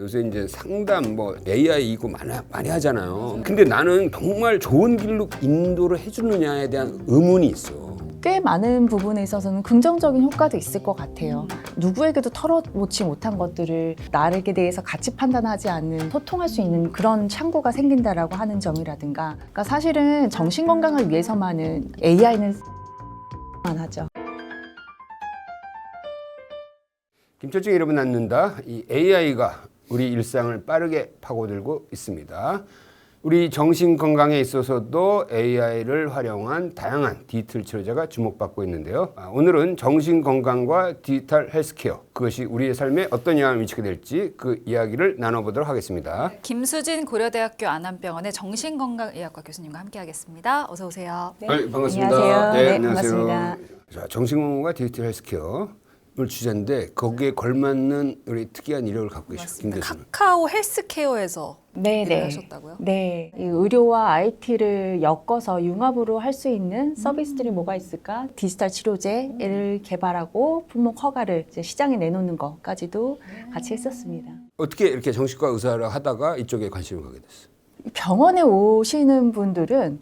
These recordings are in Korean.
요새 이제 상담 뭐 AI 이거 많이 하잖아요. 근데 나는 정말 좋은 길로 인도를 해주느냐에 대한 의문이 있어. 꽤 많은 부분에 있어서는 긍정적인 효과도 있을 것 같아요. 누구에게도 털어놓지 못한 것들을 나에 대해서 가치 판단하지 않는 소통할 수 있는 그런 창구가 생긴다라고 하는 점이라든가, 그러니까 사실은 정신 건강을 위해서만은 AI는 만 하죠. 김철중 여러분 낳는다. 이 AI가 우리 일상을 빠르게 파고들고 있습니다. 우리 정신 건강에 있어서도 AI를 활용한 다양한 디지털 치료제가 주목받고 있는데요. 오늘은 정신 건강과 디지털 헬스케어, 그것이 우리의 삶에 어떤 영향을 미치게 될지 그 이야기를 나눠보도록 하겠습니다. 김수진 고려대학교 안암병원의 정신건강의학과 교수님과 함께하겠습니다. 어서 오세요. 네. 반갑습니다. 안녕하세요. 네, 네, 안녕하세요. 반갑습니다. 자, 정신건강과 디지털 헬스케어 주제인데 거기에 걸맞는 우리 특이한 이력을 갖고 계시죠. 김 교수님. 카카오 헬스케어에서 일을 하셨다고요? 네. 이 의료와 IT를 엮어서 융합으로 할 수 있는 서비스들이 뭐가 있을까? 디지털 치료제를 개발하고 품목 허가를 이제 시장에 내놓는 것까지도 같이 했었습니다. 어떻게 이렇게 정신과 의사를 하다가 이쪽에 관심을 갖게 됐어요? 병원에 오시는 분들은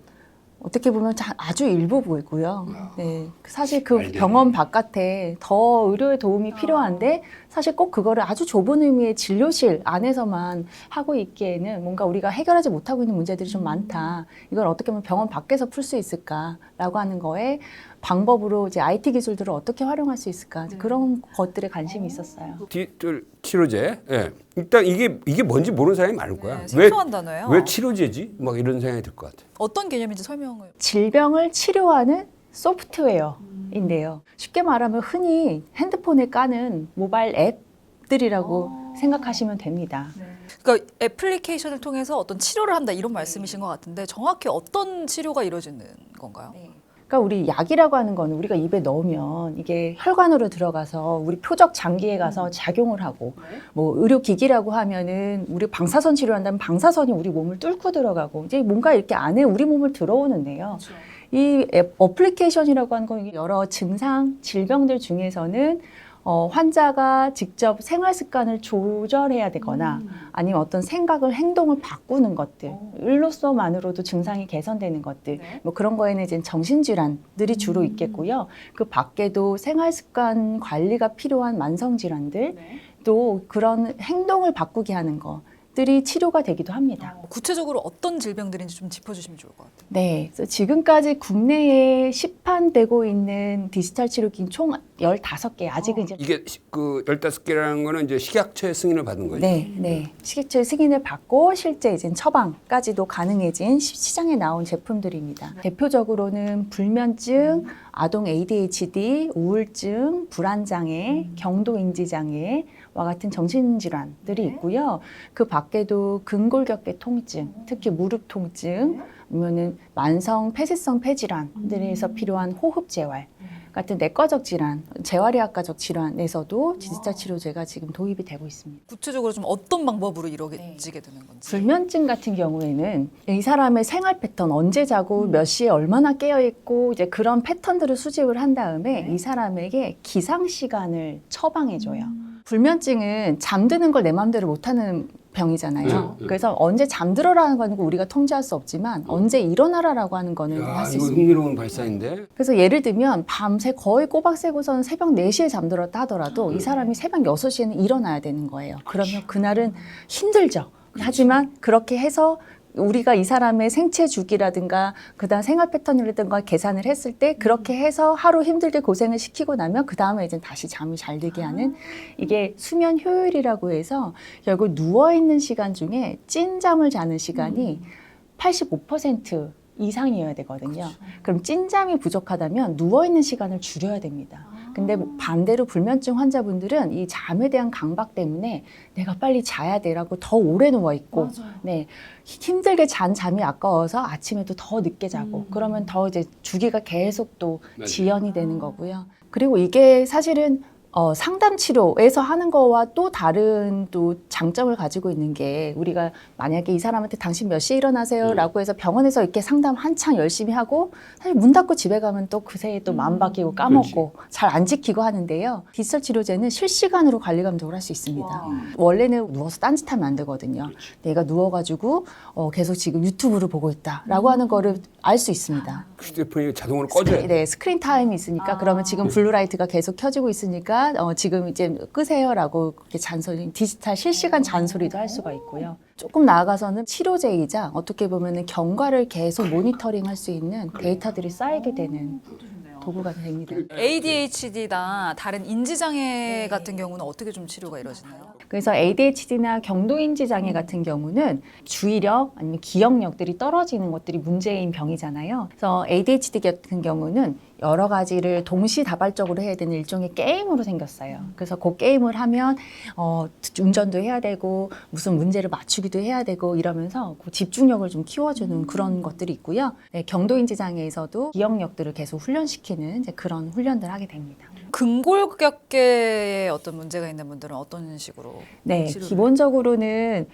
어떻게 보면 아주 일부고요. 네, 사실 그 병원 바깥에 더 의료의 도움이 필요한데 사실 꼭 그거를 아주 좁은 의미의 진료실 안에서만 하고 있기에는 뭔가 우리가 해결하지 못하고 있는 문제들이 좀 많다. 이걸 어떻게 보면 병원 밖에서 풀 수 있을까라고 하는 거에 방법으로 이제 IT 기술들을 어떻게 활용할 수 있을까, 그런 것들에 관심이 있었어요. 디지털 치료제. 예. 일단 이게 뭔지 모르는 사람이 많을 거야. 네, 생소한 단어예요. 왜 치료제지? 막 이런 생각이 들 것 같아. 어떤 개념인지 설명을. 질병을 치료하는 소프트웨어인데요. 쉽게 말하면 흔히 핸드폰에 까는 모바일 앱들이라고 생각하시면 됩니다. 그러니까 애플리케이션을 통해서 어떤 치료를 한다 이런 말씀이신 것 같은데 정확히 어떤 치료가 이루어지는 건가요? 그러니까 우리 약이라고 하는 거는 우리가 입에 넣으면 이게 혈관으로 들어가서 우리 표적 장기에 가서 작용을 하고, 뭐 의료기기라고 하면은 우리 방사선 치료한다면 방사선이 우리 몸을 뚫고 들어가고 이제 뭔가 이렇게 안에 우리 몸을 들어오는데요. 이 어플리케이션이라고 하는 건 여러 증상, 질병들 중에서는 환자가 직접 생활 습관을 조절해야 되거나 아니면 어떤 생각을, 행동을 바꾸는 것들로서만으로도 증상이 개선되는 것들, 뭐 그런 거에는 이제 정신질환들이 주로 있겠고요. 그 밖에도 생활 습관 관리가 필요한 만성질환들, 또 그런 행동을 바꾸게 하는 것들이 치료가 되기도 합니다. 구체적으로 어떤 질병들인지 좀 짚어주시면 좋을 것 같아요. 네, 그래서 지금까지 국내에 시판되고 있는 디지털 치료기는 총 15개. 아직은 이제 이게 그 15개라는 거는 이제 식약처의 승인을 받은 거죠. 네. 식약처의 승인을 받고 실제 이제 처방까지도 가능해진 시장에 나온 제품들입니다. 대표적으로는 불면증, 아동 ADHD, 우울증, 불안장애, 경도인지장애와 같은 정신질환들이 있고요. 그 밖에도 근골격계 통증, 특히 무릎 통증, 아니면은 만성 폐쇄성 폐질환들에서 필요한 호흡 재활 같은 내과적 질환, 재활의학과적 질환에서도 디지털 치료제가 지금 도입이 되고 있습니다. 구체적으로 좀 어떤 방법으로 이루어지게 되는 건지. 불면증 같은 경우에는 이 사람의 생활 패턴, 언제 자고 몇 시에 얼마나 깨어 있고 이제 그런 패턴들을 수집을 한 다음에 이 사람에게 기상 시간을 처방해 줘요. 불면증은 잠드는 걸 내 마음대로 못 하는 병이잖아요. 그래서 언제 잠들어라는 거는 우리가 통제할 수 없지만 언제 일어나라라고 하는 거는 야, 할 수 이거 있습니다. 흥미로운 발상인데. 그래서 예를 들면 밤새 거의 꼬박 새고서는 새벽 4시에 잠들었다 하더라도 이 사람이 새벽 6시에는 일어나야 되는 거예요. 그러면 그날은 힘들죠. 하지만 그렇게 해서 우리가 이 사람의 생체 주기라든가 그다음 생활 패턴이라든가 계산을 했을 때 그렇게 해서 하루 힘들게 고생을 시키고 나면 그 다음에 이제 다시 잠이 잘 들게 하는, 이게 수면 효율이라고 해서 결국 누워있는 시간 중에 찐잠을 자는 시간이 85% 이상이어야 되거든요. 그럼 찐잠이 부족하다면 누워있는 시간을 줄여야 됩니다. 근데 반대로 불면증 환자분들은 이 잠에 대한 강박 때문에 내가 빨리 자야 돼라고 더 오래 누워있고, 네, 힘들게 잔 잠이 아까워서 아침에도 더 늦게 자고, 그러면 더 이제 주기가 계속 또 지연이 되는 거고요. 그리고 이게 사실은 상담 치료에서 하는 거와 또 다른 또 장점을 가지고 있는 게 우리가 만약에 이 사람한테 당신 몇 시에 일어나세요? 라고 해서 병원에서 이렇게 상담 한창 열심히 하고 사실 문 닫고 집에 가면 또 그새에 또 마음 바뀌고 까먹고 잘 안 지키고 하는데요. 디지털 치료제는 실시간으로 관리 감독을 할 수 있습니다. 와. 원래는 누워서 딴짓하면 안 되거든요. 내가 누워가지고 계속 지금 유튜브를 보고 있다라고 하는 거를 알 수 있습니다. 휴대폰이 자동으로 꺼져야 돼. 네, 스크린 타임이 있으니까 그러면 지금 블루라이트가 계속 켜지고 있으니까 지금 이제 끄세요라고 그렇게 잔소리, 디지털 실시간 잔소리도 할 수가 있고요. 조금 나아가서는 치료제이자 어떻게 보면은 경과를 계속 모니터링할 수 있는 데이터들이 쌓이게 되는 도구가 됩니다. ADHD나 다른 인지장애 같은 경우는 어떻게 좀 치료가 이루어지나요? 그래서 ADHD나 경도인지 장애 같은 경우는 주의력 아니면 기억력들이 떨어지는 것들이 문제인 병이잖아요. 그래서 ADHD 같은 경우는 여러 가지를 동시다발적으로 해야 되는 일종의 게임으로 생겼어요. 그래서 그 게임을 하면 운전도 해야 되고 무슨 문제를 맞추기도 해야 되고 이러면서 그 집중력을 좀 키워주는 그런 것들이 있고요. 네, 경도인지 장애에서도 기억력들을 계속 훈련시키는 이제 그런 훈련들을 하게 됩니다. 근골격계에 어떤 문제가 있는 분들은 어떤 식으로 네, 치료를? 기본적으로는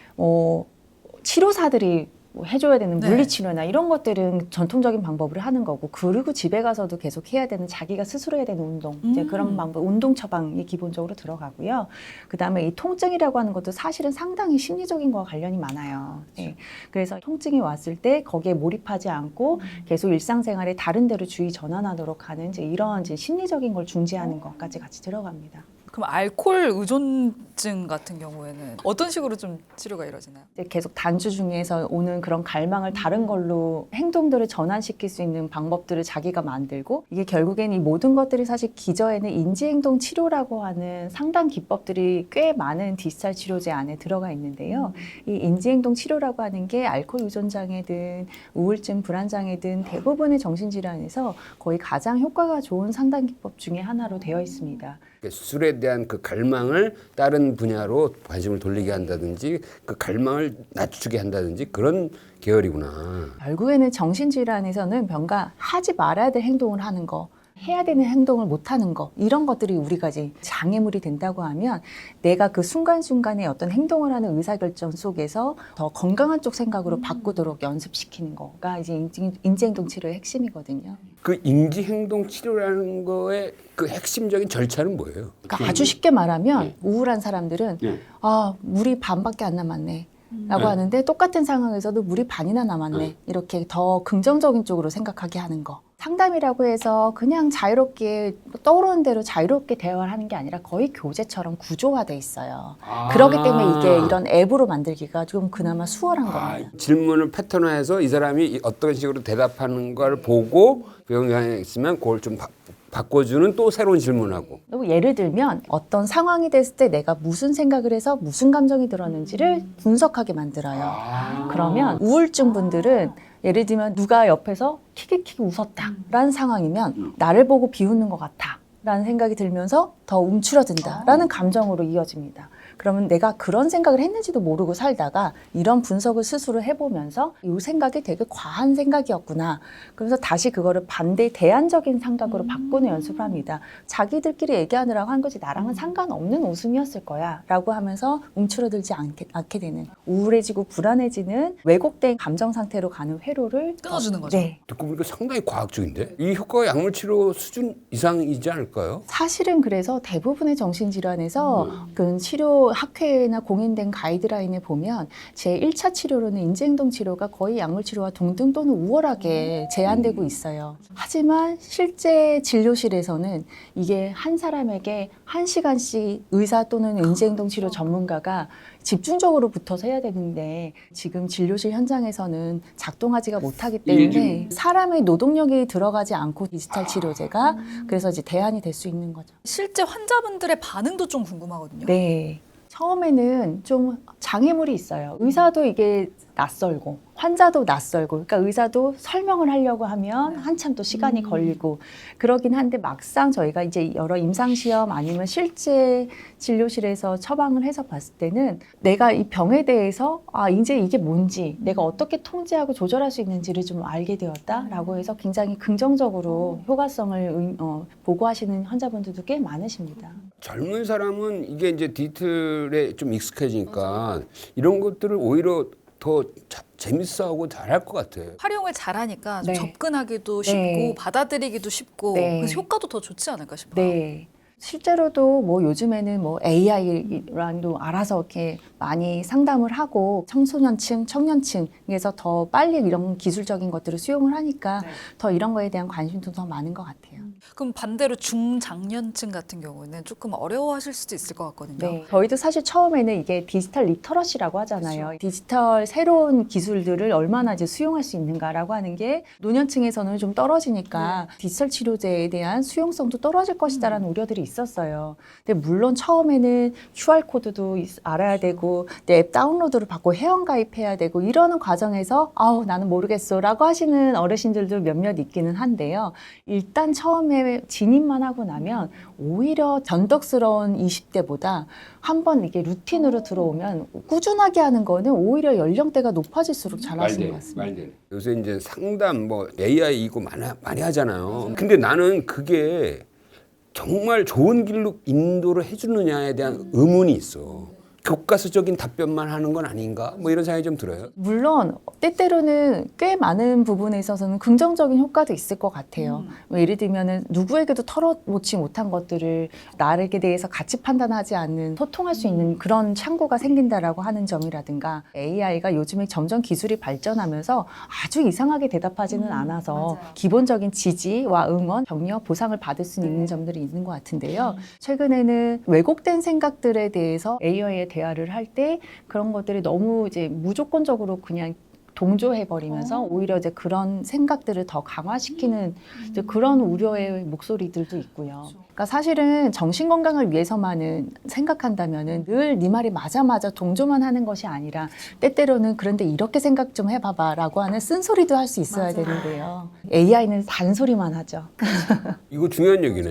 치료사들이 뭐 해줘야 되는 네. 물리치료나 이런 것들은 전통적인 방법으로 하는 거고, 그리고 집에 가서도 계속 해야 되는 자기가 스스로 해야 되는 운동, 이제 그런 방법, 운동 처방이 기본적으로 들어가고요. 그 다음에 이 통증이라고 하는 것도 사실은 상당히 심리적인 거와 관련이 많아요. 네. 그래서 통증이 왔을 때 거기에 몰입하지 않고 계속 일상생활에 다른 데로 주의 전환하도록 하는 이제 이런 이제 심리적인 걸 중재하는 것까지 같이 들어갑니다. 그럼 알코올 의존증 같은 경우에는 어떤 식으로 좀 치료가 이루어지나요? 이제 계속 단주 중에서 오는 그런 갈망을 다른 걸로 행동들을 전환시킬 수 있는 방법들을 자기가 만들고, 이게 결국엔 이 모든 것들이 사실 기저에는 인지행동 치료라고 하는 상당 기법들이 꽤 많은 디지털 치료제 안에 들어가 있는데요. 이 인지행동 치료라고 하는 게 알코올 의존장애든 우울증, 불안장애든 대부분의 정신질환에서 거의 가장 효과가 좋은 상담 기법 중에 하나로 되어 있습니다. 술에 대한 그 갈망을 다른 분야로 관심을 돌리게 한다든지 그 갈망을 낮추게 한다든지 그런 계열이구나. 결국에는 정신질환에서는 뭔가 하지 말아야 될 행동을 하는 거, 해야 되는 행동을 못 하는 거, 이런 것들이 우리가 이제 장애물이 된다고 하면 내가 그 순간순간에 어떤 행동을 하는 의사결정 속에서 더 건강한 쪽 생각으로 바꾸도록 연습시키는 거가 이제 인지행동 치료의 핵심이거든요. 그 인지행동 치료라는 거의 그 핵심적인 절차는 뭐예요? 그러니까 아주 쉽게 말하면 우울한 사람들은 물이 반밖에 안 남았네 라고 하는데, 똑같은 상황에서도 물이 반이나 남았네, 이렇게 더 긍정적인 쪽으로 생각하게 하는 거. 상담이라고 해서 그냥 자유롭게 떠오르는 대로 자유롭게 대화를 하는 게 아니라 거의 교재처럼 구조화돼 있어요. 그렇기 때문에 이게 이런 앱으로 만들기가 좀 그나마 수월한 겁니다. 질문을 패턴화해서 이 사람이 어떤 식으로 대답하는 걸 보고 그 영향이 있으면 그걸 좀 바꿔주는 또 새로운 질문하고. 그리고 예를 들면 어떤 상황이 됐을 때 내가 무슨 생각을 해서 무슨 감정이 들었는지를 분석하게 만들어요. 그러면 우울증 분들은 예를 들면 누가 옆에서 키키키 웃었다라는 상황이면 나를 보고 비웃는 것 같다라는 생각이 들면서 더 움츠러든다라는 감정으로 이어집니다. 그러면 내가 그런 생각을 했는지도 모르고 살다가 이런 분석을 스스로 해보면서 이 생각이 되게 과한 생각이었구나. 그래서 다시 그거를 반대 대안적인 생각으로 바꾸는 연습을 합니다. 자기들끼리 얘기하느라고 한 거지 나랑은 상관없는 웃음이었을 거야 라고 하면서 움츠러들지 않게 되는, 우울해지고 불안해지는 왜곡된 감정 상태로 가는 회로를 끊어주는 거죠. 네. 듣고 보니까 상당히 과학적인데? 이 효과가 약물치료 수준 이상이지 않을까요? 사실은 그래서 대부분의 정신질환에서 그 치료 학회나 공인된 가이드라인에 보면 제1차 치료로는 인지행동 치료가 거의 약물 치료와 동등 또는 우월하게 제한되고 있어요. 하지만 실제 진료실에서는 이게 한 사람에게 1시간씩 의사 또는 인지행동 치료 전문가가 집중적으로 붙어서 해야 되는데 지금 진료실 현장에서는 작동하지가 못하기 때문에 사람의 노동력이 들어가지 않고 디지털 치료제가 그래서 이제 대안이 될 수 있는 거죠. 실제 환자분들의 반응도 좀 궁금하거든요. 네. 처음에는 좀 장애물이 있어요. 의사도 이게 낯설고 환자도 낯설고, 그러니까 의사도 설명을 하려고 하면 한참 또 시간이 걸리고 그러긴 한데 막상 저희가 이제 여러 임상시험 아니면 실제 진료실에서 처방을 해서 봤을 때는 내가 이 병에 대해서 이제 이게 뭔지 내가 어떻게 통제하고 조절할 수 있는지를 좀 알게 되었다라고 해서 굉장히 긍정적으로 효과성을 보고하시는 환자분들도 꽤 많으십니다. 젊은 사람은 이게 이제 디지털에 좀 익숙해지니까 이런 것들을 오히려 더 재밌어하고 잘할 것 같아요. 활용을 잘하니까 네. 좀 접근하기도 쉽고 네. 받아들이기도 쉽고 네. 그래서 효과도 더 좋지 않을까 싶어요. 네. 실제로도 뭐 요즘에는 뭐 AI랑도 알아서 이렇게 많이 상담을 하고 청소년층, 청년층에서 더 빨리 이런 기술적인 것들을 수용을 하니까 더 이런 거에 대한 관심도 더 많은 것 같아요. 그럼 반대로 중장년층 같은 경우는 조금 어려워하실 수도 있을 것 같거든요. 네. 저희도 사실 처음에는 이게 디지털 리터러시라고 하잖아요. 그렇죠. 디지털 새로운 기술들을 얼마나 이제 수용할 수 있는가라고 하는 게 노년층에서는 좀 떨어지니까 디지털 치료제에 대한 수용성도 떨어질 것이다라는 우려들이 있었어요. 근데 물론 처음에는 QR코드도 알아야 되고 내 앱 다운로드를 받고 회원 가입해야 되고 이러는 과정에서 나는 모르겠어라고 하시는 어르신들도 몇몇 있기는 한데요. 일단 처음에 진입만 하고 나면 오히려 변덕스러운 20대보다 한번 이게 루틴으로 들어오면 꾸준하게 하는 거는 오히려 연령대가 높아질수록 잘하시는 것 같습니다. 요새 이제 상담 뭐 AI 이거 많이 하잖아요. 근데 나는 그게 정말 좋은 길로 인도를 해주느냐에 대한 의문이 있어. 교과서적인 답변만 하는 건 아닌가? 뭐 이런 생각이 좀 들어요. 물론 때때로는 꽤 많은 부분에 있어서는 긍정적인 효과도 있을 것 같아요. 뭐 예를 들면은 누구에게도 털어놓지 못한 것들을 나에게 대해서 가치 판단하지 않는 소통할 수 있는 그런 창구가 생긴다라고 하는 점이라든가 AI가 요즘에 점점 기술이 발전하면서 아주 이상하게 대답하지는 않아서 맞아요. 기본적인 지지와 응원, 격려, 보상을 받을 수 있는 점들이 있는 것 같은데요. 최근에는 왜곡된 생각들에 대해서 AI에 대화를 할 때 그런 것들이 너무 이제 무조건적으로 그냥 동조해버리면서 오히려 이제 그런 생각들을 더 강화시키는 이제 그런 우려의 목소리들도 있고요. 그러니까 사실은 정신 건강을 위해서만은 생각한다면은 늘 네 말이 맞아 동조만 하는 것이 아니라 때때로는 그런데 이렇게 생각 좀 해봐봐라고 하는 쓴소리도 할 수 있어야 되는데요. AI는 단소리만 하죠. 이거 중요한 얘기네.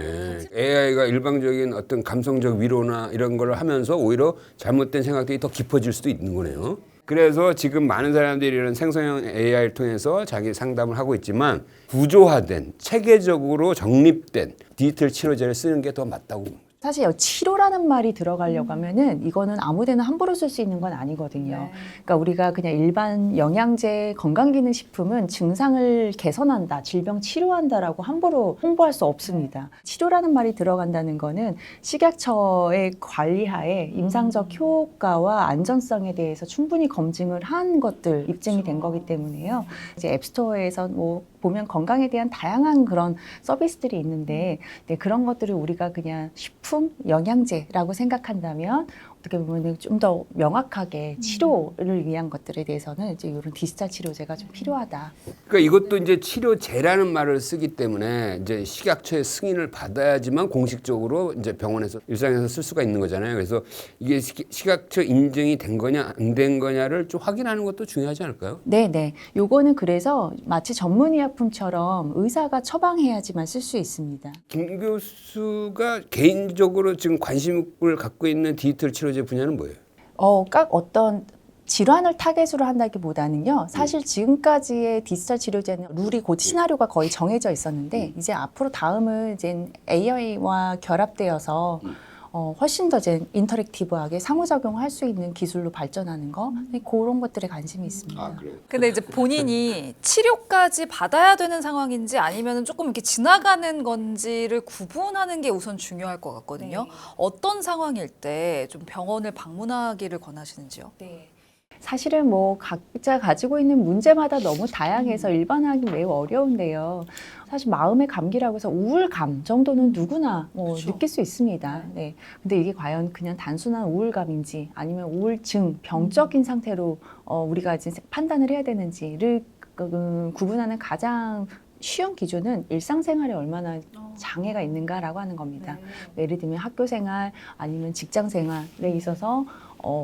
AI가 일방적인 어떤 감성적 위로나 이런 걸 하면서 오히려 잘못된 생각들이 더 깊어질 수도 있는 거네요. 그래서 지금 많은 사람들이 이런 생성형 AI를 통해서 자기 상담을 하고 있지만 구조화된 체계적으로 정립된 디지털 치료제를 쓰는 게 더 맞다고. 사실 치료라는 말이 들어가려고 하면은 이거는 아무데나 함부로 쓸 수 있는 건 아니거든요. 그러니까 우리가 그냥 일반 영양제 건강기능식품은 증상을 개선한다, 질병 치료한다라고 함부로 홍보할 수 없습니다. 치료라는 말이 들어간다는 거는 식약처의 관리하에 임상적 효과와 안전성에 대해서 충분히 검증을 한 것들 입증이 된 거기 때문에요. 이제 앱스토어에서 뭐 보면 건강에 대한 다양한 그런 서비스들이 있는데 그런 것들을 우리가 그냥 식품, 영양제라고 생각한다면 어떻게 보면 좀 더 명확하게 치료를 위한 것들에 대해서는 이제 이런 디지털 치료제가 좀 필요하다. 그러니까 이것도 이제 치료제라는 말을 쓰기 때문에 이제 식약처의 승인을 받아야지만 공식적으로 이제 병원에서 일상에서 쓸 수가 있는 거잖아요. 그래서 이게 식약처 인증이 된 거냐 안 된 거냐를 좀 확인하는 것도 중요하지 않을까요? 네네. 요거는 그래서 마치 전문의약품처럼 의사가 처방해야지만 쓸 수 있습니다. 김 교수가 개인적으로 지금 관심을 갖고 있는 디지털 치료제 분야는 뭐예요? 각 어떤 질환을 타겟으로 한다기보다는요. 사실 지금까지의 디지털 치료제는 룰이 곧 시나리오가 거의 정해져 있었는데 이제 앞으로 다음은 이제 AI와 결합되어서 훨씬 더 이제 인터랙티브하게 상호작용할 수 있는 기술로 발전하는 거 그런 것들에 관심이 있습니다. 그래요? 근데 이제 본인이 치료까지 받아야 되는 상황인지 아니면 조금 이렇게 지나가는 건지를 구분하는 게 우선 중요할 것 같거든요. 어떤 상황일 때 좀 병원을 방문하기를 권하시는지요? 사실은 뭐 각자 가지고 있는 문제마다 너무 다양해서 일반화하기 매우 어려운데요. 사실 마음의 감기라고 해서 우울감 정도는 누구나 뭐 그렇죠. 느낄 수 있습니다. 네. 근데 이게 과연 그냥 단순한 우울감인지 아니면 우울증, 병적인 상태로 우리가 이제 판단을 해야 되는지를 구분하는 가장 쉬운 기준은 일상생활에 얼마나 장애가 있는가라고 하는 겁니다. 예를 들면 학교생활 아니면 직장생활에 있어서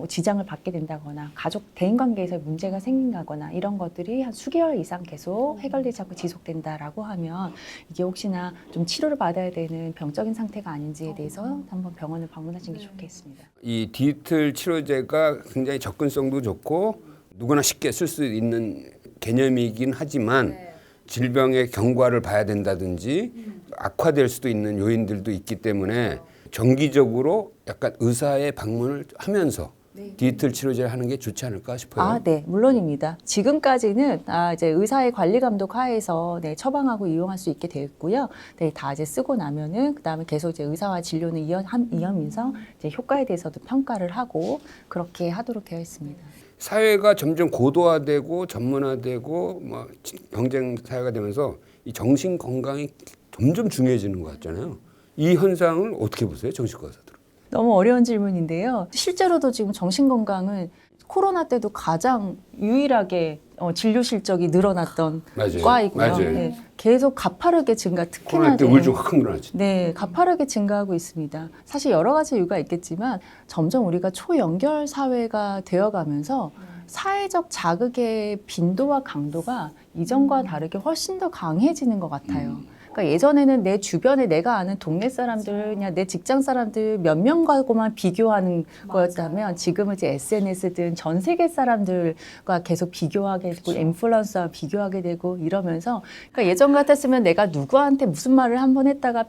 지장을 받게 된다거나 가족 대인관계에서 문제가 생긴다거나 이런 것들이 한 수개월 이상 계속 해결되지 않고 지속된다라고 하면 이게 혹시나 좀 치료를 받아야 되는 병적인 상태가 아닌지에 대해서 한번 병원을 방문하시는 게 좋겠습니다. 이 디지털 치료제가 굉장히 접근성도 좋고 누구나 쉽게 쓸 수 있는 개념이긴 하지만 질병의 경과를 봐야 된다든지 악화될 수도 있는 요인들도 있기 때문에 정기적으로 약간 의사의 방문을 하면서 디지털 치료제를 하는 게 좋지 않을까 싶어요. 네, 물론입니다. 지금까지는 이제 의사의 관리 감독 하에서 처방하고 이용할 수 있게 되어 있고요. 네, 다 이제 쓰고 나면은 그다음에 계속 이제 의사와 진료는 이어면서 이제 효과에 대해서도 평가를 하고 그렇게 하도록 되어 있습니다. 사회가 점점 고도화되고 전문화되고 뭐 경쟁 사회가 되면서 이 정신 건강이 점점 중요해지는 것 같잖아요. 이 현상을 어떻게 보세요, 정신과 의사들? 너무 어려운 질문인데요. 실제로도 지금 정신건강은 코로나 때도 가장 유일하게 진료 실적이 늘어났던 맞아요. 과이고요. 맞아요. 네, 계속 가파르게 증가, 특히나 코로나 때 이제 우울증 확 늘어났죠. 네, 가파르게 증가하고 있습니다. 사실 여러 가지 이유가 있겠지만 점점 우리가 초연결 사회가 되어가면서 사회적 자극의 빈도와 강도가 이전과 다르게 훨씬 더 강해지는 것 같아요. 그러니까 예전에는 내 주변에 내가 아는 동네 사람들, 그냥 내 직장 사람들 몇 명과만 비교하는 거였다면 지금은 이제 SNS든 전 세계 사람들과 계속 비교하게 되고 인플루언서와 비교하게 되고 이러면서 그러니까 예전 같았으면 내가 누구한테 무슨 말을 한 번 했다가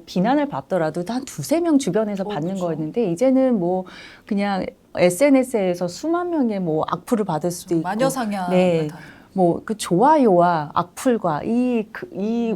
비난을 받더라도 한 두세 명 주변에서 받는 거였는데 이제는 뭐 그냥 SNS에서 수만 명의 뭐 악플을 받을 수도 있고 마녀사냥. 네. 뭐 그 좋아요와 악플과 이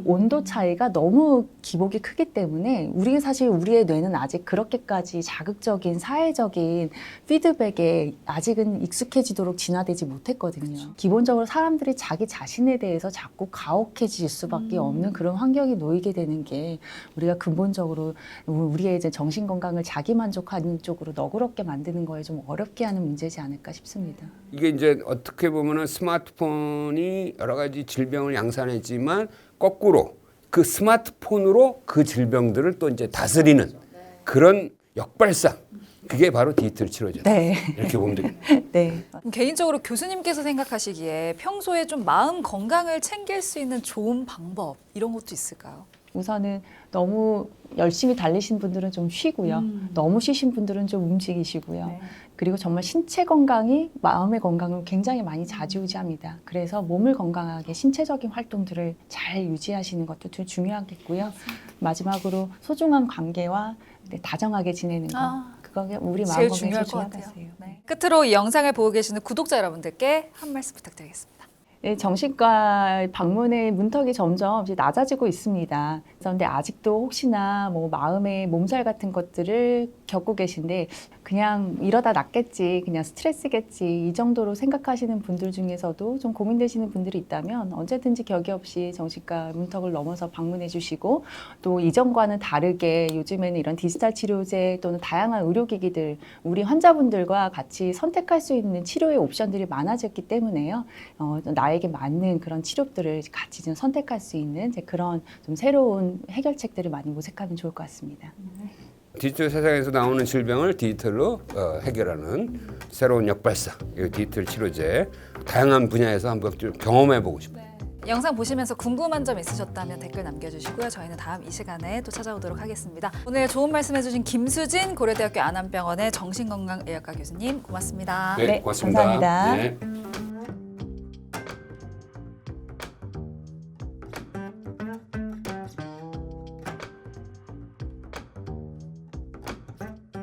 온도 차이가 너무 기복이 크기 때문에 우리가 사실 우리의 뇌는 아직 그렇게까지 자극적인 사회적인 피드백에 아직은 익숙해지도록 진화되지 못했거든요. 기본적으로 사람들이 자기 자신에 대해서 자꾸 가혹해질 수밖에 없는 그런 환경에 놓이게 되는 게 우리가 근본적으로 우리의 이제 정신 건강을 자기 만족하는 쪽으로 너그럽게 만드는 거에 좀 어렵게 하는 문제지 않을까 싶습니다. 이게 이제 어떻게 보면은 스마트폰이 여러 가지 질병을 양산했지만 거꾸로 그 스마트폰으로 그 질병들을 또 이제 다스리는 그런 역발상. 그게 바로 디지털 치료제다. 네. 이렇게 보면 되겠네요. 네. 그럼 개인적으로 교수님께서 생각하시기에 평소에 좀 마음 건강을 챙길 수 있는 좋은 방법 이런 것도 있을까요? 우선은 너무 열심히 달리신 분들은 좀 쉬고요. 너무 쉬신 분들은 좀 움직이시고요. 네. 그리고 정말 신체 건강이 마음의 건강을 굉장히 많이 좌지우지합니다. 그래서 몸을 건강하게 신체적인 활동들을 잘 유지하시는 것도 좀 중요하겠고요. 마지막으로 소중한 관계와 다정하게 지내는 거. 그거 우리 마음 제일 건강에 중요할 것 중요한 같아요. 것이에요. 네. 끝으로 이 영상을 보고 계시는 구독자 여러분들께 한 말씀 부탁드리겠습니다. 네, 정신과 방문의 문턱이 점점 이제 낮아지고 있습니다. 그런데 아직도 혹시나 뭐 마음의 몸살 같은 것들을 겪고 계신데 그냥 이러다 낫겠지, 그냥 스트레스겠지 이 정도로 생각하시는 분들 중에서도 좀 고민되시는 분들이 있다면 언제든지 격의 없이 정신과 문턱을 넘어서 방문해 주시고 또 이전과는 다르게 요즘에는 이런 디지털 치료제 또는 다양한 의료기기들 우리 환자분들과 같이 선택할 수 있는 치료의 옵션들이 많아졌기 때문에요. 나에게 맞는 그런 치료들을 같이 좀 선택할 수 있는 이제 그런 좀 새로운 해결책들을 많이 모색하면 좋을 것 같습니다. 디지털 세상에서 나오는 질병을 디지털로 해결하는 새로운 역발상, 이 디지털 치료제 다양한 분야에서 한번 좀 경험해보고 싶어요. 영상 보시면서 궁금한 점 있으셨다면 댓글 남겨주시고요. 저희는 다음 이 시간에 또 찾아오도록 하겠습니다. 오늘 좋은 말씀 해주신 김수진 고려대학교 안암병원의 정신건강의학과 교수님 고맙습니다. 네, 고맙습니다. 감사합니다. 네.